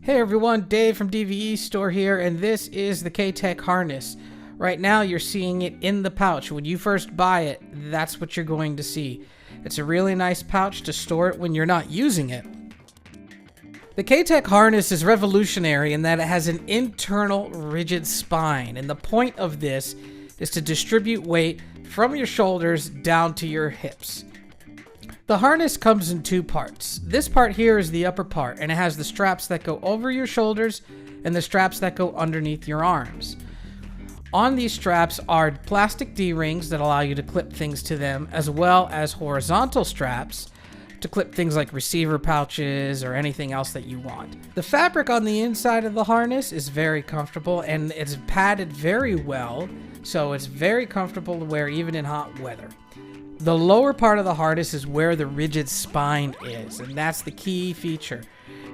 Hey everyone, Dave from DVE Store here, and this is the K-Tek Harness. Right now you're seeing it in the pouch. When you first buy it, that's what you're going to see. It's a really nice pouch to store it when you're not using it. The K-Tek Harness is revolutionary in that it has an internal rigid spine, and the point of this is to distribute weight from your shoulders down to your hips. The harness comes in two parts. This part here is the upper part, and it has the straps that go over your shoulders and the straps that go underneath your arms. On these straps are plastic D-rings that allow you to clip things to them, as well as horizontal straps to clip things like receiver pouches or anything else that you want. The fabric on the inside of the harness is very comfortable, and it's padded very well, so it's very comfortable to wear even in hot weather. The lower part of the harness is where the rigid spine is, and that's the key feature.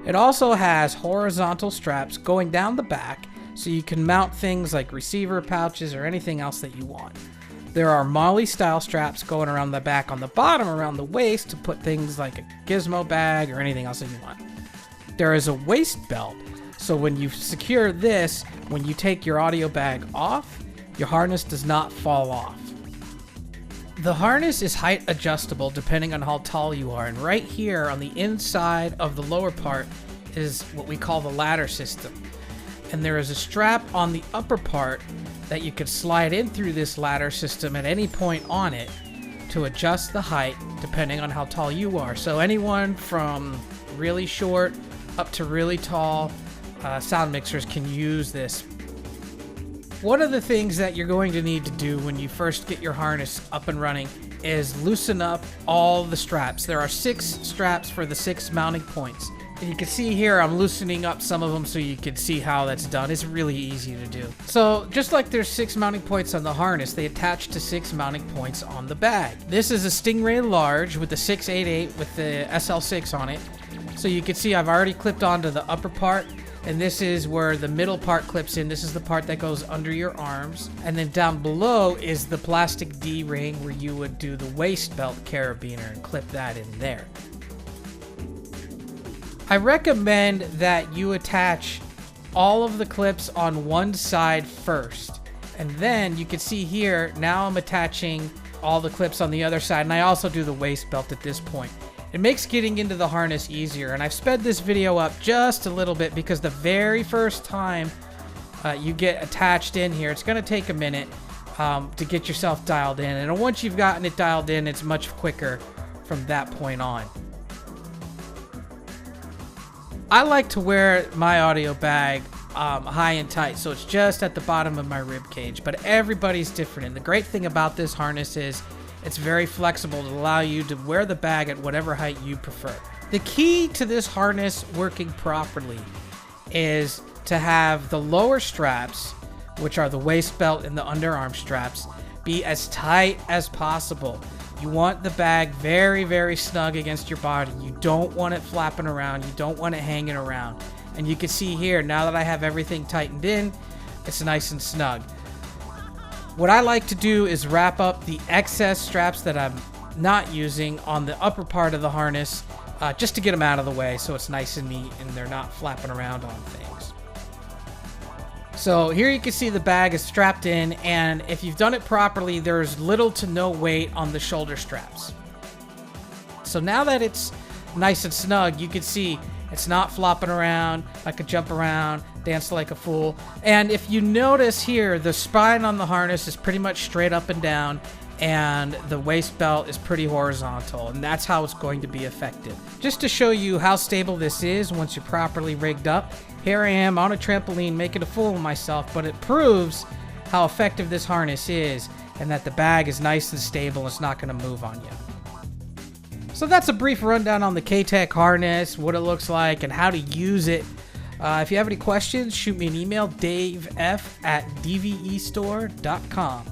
It also has horizontal straps going down the back, so you can mount things like receiver pouches or anything else that you want. There are Molly style straps going around the back on the bottom around the waist to put things like a gizmo bag or anything else that you want. There is a waist belt, so when you secure this, when you take your audio bag off, your harness does not fall off. The harness is height adjustable depending on how tall you are, and right here on the inside of the lower part is what we call the ladder system. And there is a strap on the upper part that you can slide in through this ladder system at any point on it to adjust the height depending on how tall you are. So anyone from really short up to really tall sound mixers can use this. One of the things that you're going to need to do when you first get your harness up and running is loosen up all the straps. There are 6 straps for the 6 mounting points. And you can see here I'm loosening up some of them so you can see how that's done. It's really easy to do. So just like there's 6 mounting points on the harness, they attach to 6 mounting points on the bag. This is a Stingray large with the 688 with the SL6 on it. So you can see I've already clipped onto the upper part, and this is where the middle part clips in. This is the part that goes under your arms. And then down below is the plastic D-ring where you would do the waist belt carabiner and clip that in there. I recommend that you attach all of the clips on one side first. And then you can see here, now I'm attaching all the clips on the other side, and I also do the waist belt at this point. It makes getting into the harness easier, and I've sped this video up just a little bit because the very first time you get attached in here, it's going to take a minute to get yourself dialed in. And once you've gotten it dialed in, it's much quicker from that point on. I like to wear my audio bag high and tight, so it's just at the bottom of my rib cage, but everybody's different. And the great thing about this harness is it's very flexible to allow you to wear the bag at whatever height you prefer. The key to this harness working properly is to have the lower straps, which are the waist belt and the underarm straps, be as tight as possible. You want the bag very, very snug against your body. You don't want it flapping around. You don't want it hanging around. And you can see here, now that I have everything tightened in, it's nice and snug. What I like to do is wrap up the excess straps that I'm not using on the upper part of the harness just to get them out of the way so it's nice and neat and they're not flapping around on things. So here you can see the bag is strapped in, and if you've done it properly, there's little to no weight on the shoulder straps. So now that it's nice and snug, you can see it's not flopping around. I could jump around, dance like a fool. And if you notice here, the spine on the harness is pretty much straight up and down, and the waist belt is pretty horizontal, and that's how it's going to be effective. Just to show you how stable this is once you're properly rigged up, here I am on a trampoline making a fool of myself, but it proves how effective this harness is and that the bag is nice and stable. It's not going to move on you. So that's a brief rundown on the K-Tek Harness, what it looks like, and how to use it. If you have any questions, shoot me an email, davef@dvestore.com.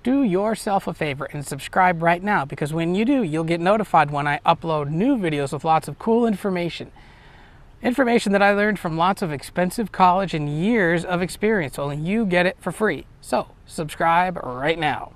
Do yourself a favor and subscribe right now, because when you do, you'll get notified when I upload new videos with lots of cool information. Information that I learned from lots of expensive college and years of experience. Only you get it for free. So subscribe right now.